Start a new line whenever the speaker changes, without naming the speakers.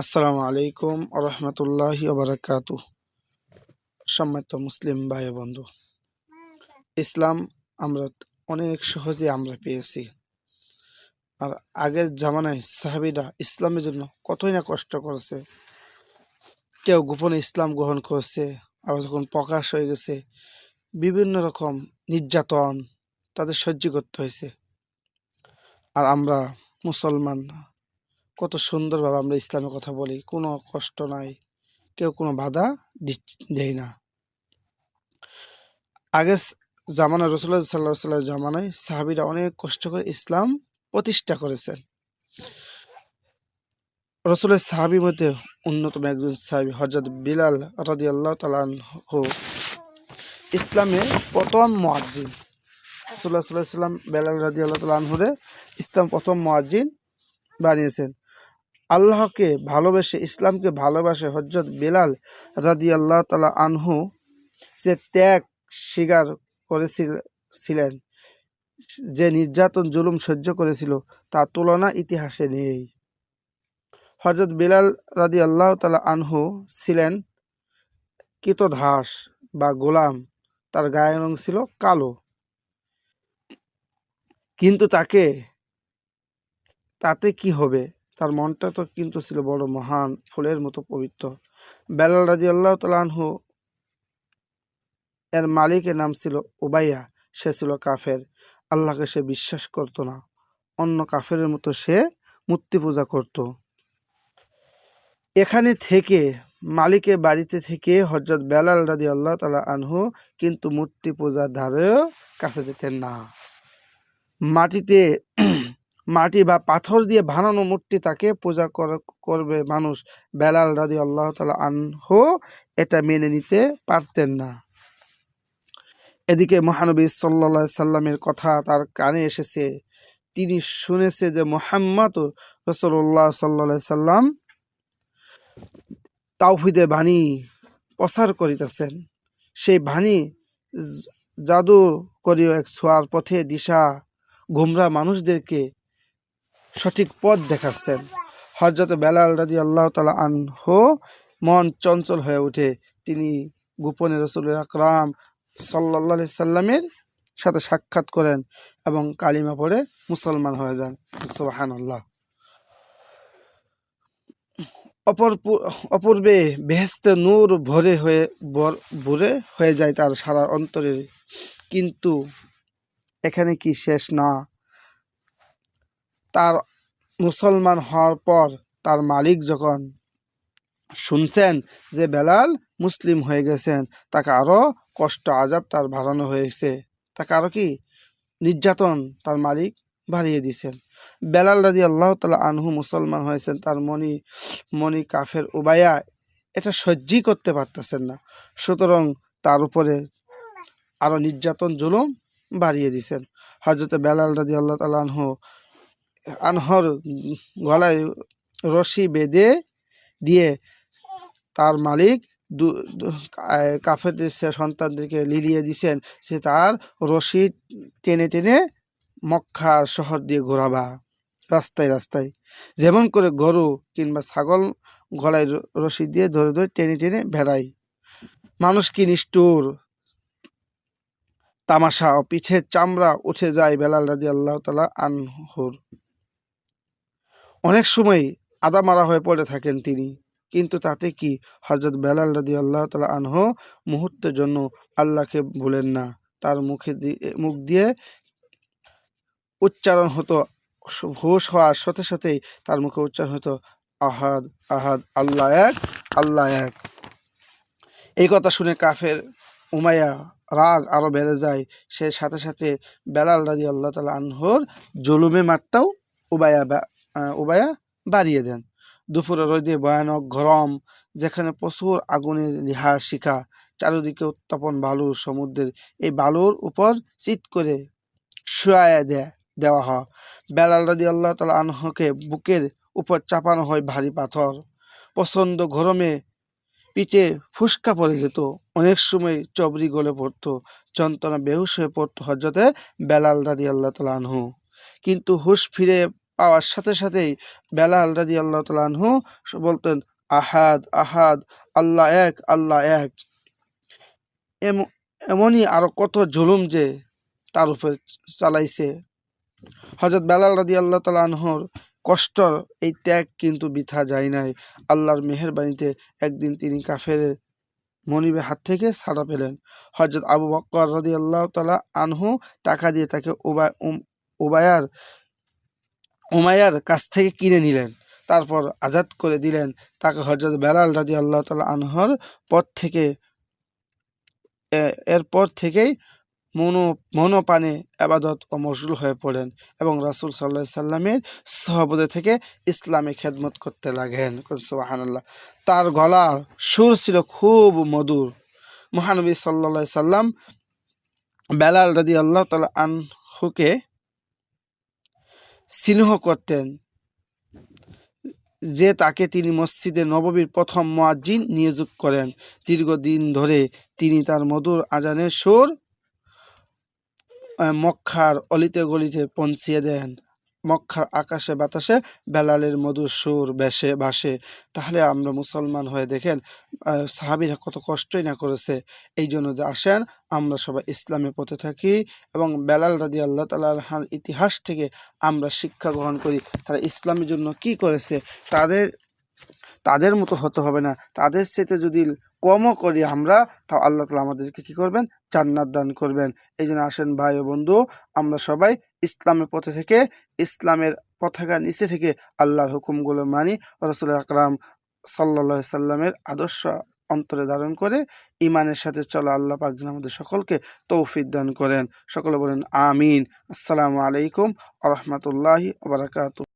আসসালামু আলাইকুম আরহামতুল্লাহি ওবারাকাতু। সম্মানিত মুসলিম ভাই ও বন্ধু, ইসলাম আমরা অনেক সহজে আমরা পেয়েছি। আর আগের জামানায় সাহাবীরা ইসলামের জন্য কতই না কষ্ট করেছে। কেউ গোপনে ইসলাম গ্রহণ করেছে, আবার যখন প্রকাশ হয়ে গেছে বিভিন্ন রকম নির্যাতন তাদের সহ্য করতে হয়েছে। আর আমরা মুসলমান কত সুন্দরভাবে আমরা ইসলামের কথা বলি, কোনো কষ্ট নাই, কেউ কোনো বাধা দেয় না। আগের জামানায় রাসূলুল্লাহ সাল্লাল্লাহু আলাইহি ওয়াসাল্লাম জামানায় সাহাবীরা অনেক কষ্ট করে ইসলাম প্রতিষ্ঠা করেছেন। রাসূলের সাহাবীর মধ্যে অন্যতম একজন সাহাবী হযরত বিলাল রাদিয়াল্লাহু তাআলা আনহু ইসলামের প্রথম মুয়াজ্জিন। রাসূলুল্লাহ সাল্লাল্লাহু আলাইহি ওয়াসাল্লাম বিলাল রাদিয়াল্লাহু তাআলা আনহুরে ইসলাম প্রথম মুয়াজ্জিন বানিয়েছেন। আল্লাহকে ভালোবেসে ইসলামকে ভালোবাসে হযরত বিলাল রাদিয়াল্লাহু তাআলা আনহু সে ত্যাগ স্বীকার করেছিলেন, যে নির্যাতন জুলুম সহ্য করেছিল তার তুলনা ইতিহাসে নেই। হযরত বিলাল রাদিয়াল্লাহু তাআলা আনহু ছিলেন ক্রীতদাস বা গোলাম, তার গায়ের রং ছিল কালো, কিন্তু তাতে কি হবে, তার মনটা তো কিন্তু ছিল বড় মহান ফুলের মতো পবিত্র। বিলাল রাদিয়াল্লাহু তাআলা আনহু এর মালিকের নাম ছিল উবাইয়া। সে ছিল কাফের, আল্লাহকে সে বিশ্বাস করত না, অন্য কাফেরের মতো সে মূর্তি পূজা করত। এখানে থেকে মালিকের বাড়িতে থেকে হযরত বিলাল রাদিয়াল্লাহু তাআলা আনহু কিন্তু মূর্তি পূজার ধারেও কাছে যেতেন না। মাটি বা পাথর দিয়ে বানানো মূর্তি তাকে পূজা করবে মানুষ, বিলাল রাদিয়াল্লাহু তাআলা আনহু এটা মেনে নিতে পারতেন না। এদিকে মহানবী সাল্লাল্লাহু আলাইহি সাল্লামের কথা তার কানে এসেছে। তিনি শুনেছে যে মুহাম্মদ রাসূলুল্লাহ সাল্লাল্লাহু আলাইহি সাল্লাম তাওহীদের বাণী প্রচার করিতেছেন। সেই বাণী জাদু করিও এক ছোঁয়ার পথে দিশা গোমরা মানুষদেরকে সঠিক পথ দেখাচ্ছেন। হযরত বিলাল রাদিয়াল্লাহু তাআলা আনহু মন চঞ্চল হয়ে ওঠে। তিনি গোপনে রাসূল আকরাম সাল্লাল্লাহু আলাইহি সাল্লামের সাথে সাক্ষাৎ করেন এবং কালিমা পড়ে মুসলমান হয়ে যান। সুবহানাল্লাহ। অপূর্বে বেহেশতে নূর ভরে হয়ে যায় তার সারা অন্তরে। কিন্তু এখানে কি শেষ না? তার মুসলমান হওয়ার পর তার মালিক যখন শুনছেন যে বেলাল মুসলিম হয়ে গেছেন, তাকে আরো কষ্ট আযাব তার বাড়ানো হয়েছে, তাকে আরো কি নির্যাতন তার মালিক বাড়িয়ে দিয়েছেন। বেলাল রাদিয়াল্লাহু তাআলা আনহু মুসলমান হয়েছেন, তার মনি কাফের উবাইয়া এটা সহ্যই করতে পারতেছেন না, সুতরাং তার উপরে আরো নির্যাতন জুলুম বাড়িয়ে দিয়েছেন। হযরত বেলাল রাদিয়াল্লাহু তাআলা আনহর গলায় রশি বেঁধে দিয়ে তার মালিক কাফেরদের সন্তানদেরকে লিলিয়ে দিছেন, সে তার রশি টেনে টেনে মক্কা শহর দিয়ে ঘোরাবা, রাস্তায় রাস্তায় যেমন করে গরু কিংবা ছাগল গলায় রশি দিয়ে ধরে ধরে টেনে টেনে ভেড়ায়। মানুষ কি নিষ্ঠুর তামাশা, ও পিঠের চামড়া উঠে যায় বেলাল রাদিয়াল্লাহু তাআলা আনহুর। অনেক সময় আদা মারা হয়ে পড়ে থাকেন তিনি, কিন্তু তাতে কি? হযরত বেলাল রাদিয়াল্লাহু তাআলা আনহু মুহূর্তের জন্য আল্লাহকে ভুলেন না। তার মুখ দিয়ে উচ্চারণ হতো, হুঁশ হওয়ার সাথে সাথেই তার মুখে উচ্চারণ হতো আহাদ আহাদ, আল্লাহ এক, আল্লাহ এক। এই কথা শুনে কাফের উমাইয়া রাগ আরো বেড়ে যায়। সে সাথে সাথে বেলাল রাদিয়াল্লাহু তাআলা আনহুর জুলুমে মারটাও উবাইয়া বাড়িয়ে দেন। দুপুরে রোদে ভয়ানক গরম, যেখানে প্রচুর আগুনের লিহার শিখা, চারিদিকে উত্তাপন বালুর সমুদ্রের, এই বালুর উপর চিৎ করে শুয়াইয়া দেওয়া হয়। বেলাল রাদিয়াল্লাহু তাআলা আনহুকে বুকের উপর চাপানো হয় ভারী পাথর। প্রচণ্ড গরমে পিঠে ফুসকা পড়ে যেত, অনেক সময় চবরি গলে পড়তো, যন্ত্রণা বেহুশ হয়ে পড়তো হযরতে বেলাল রাদিয়াল্লাহু তাআলা আনহু। কিন্তু হুঁশ ফিরে পাওয়ার সাথে সাথেই বেলাল রাদিয়াল্লাহু তাআলা আনহু বলতেন, আহাদ আহাদ, আল্লাহ এক, আল্লাহ এক। এমনই আরো কত জুলুম যে তার উপর চালাইছে। হযরত বেলাল রাদিয়াল্লাহু তাআলা আনহুর কষ্ট, এই ত্যাগ কিন্তু বৃথা যায় নাই। আল্লাহর মেহেরবানিতে একদিন তিনি কাফেরের মনিবের হাত থেকে ছাড়া পেলেন। হযরত আবু বকর রাদিয়াল্লাহু তাআলা আনহু টাকা দিয়ে তাকে উমাইয়ার কাছ থেকে কিনে নিলেন, তারপর আজাদ করে দিলেন। তাকে হযরত বেলাল রাদিয়াল্লাহু তাআলা আনহুর এরপর থেকেই মনোপানে আবাদত ও মশগুল হয়ে পড়েন এবং রাসূল সাল্লাল্লাহু আলাইহি সাল্লামের সহবতে থেকে ইসলামে খেদমত করতে লাগেন। সুবহানাল্লাহ। তার গলার সুর ছিল খুব মধুর। মহানবী সাল্লাল্লাহু আলাইহি সাল্লাম বেলাল রাদিয়াল্লাহু তাআলা আনহুকে স্নেহ করতেন যে তাকে তিনি মসজিদে নববীর প্রথম মুয়াজ্জিন নিয়োগ করেন। দীর্ঘদিন ধরে তিনি তার মধুর আজানের সুর মক্কার অলিতে গলিতে পৌঁছিয়ে দেন। মক্কার আকাশে বাতাসে বেলালের মধুর সুর ভাসে। তাহলে আমরা মুসলমান হয়ে দেখেন সাহাবীরা কত কষ্টই না করেছে। এই জন্য যে আসেন আমরা সবাই ইসলামের পথে থাকি এবং বেলাল রাদিয়াল্লাহু তাআলা আনহুর ইতিহাস থেকে আমরা শিক্ষা গ্রহণ করি তারা ইসলামের জন্য কি করেছে। তাদের মতো হতে হবে না, তাদের সাথে যদি কমও করি আমরা, তাও আল্লাহ তাআলা আমাদেরকে কি করবেন, জান্নাত দান করবেন। এই জন্য আসেন ভাই ও বন্ধু, আমরা সবাই ইসলামের পথে থেকে, ইসলামের পতাকার নিচে থেকে আল্লাহর হুকুমগুলো মানি, রাসূল আকরাম সাল্লাল্লাহু আলাইহি সাল্লামের আদর্শ অন্তরে ধারণ করে ঈমানের সাথে চলা। আল্লাহ পাক যেন আমাদের সকলকে তৌফিক দান করেন। সকলে বলেন আমিন। আসসালামু আলাইকুম ওয়া রাহমাতুল্লাহি ওয়া বারাকাতুহু।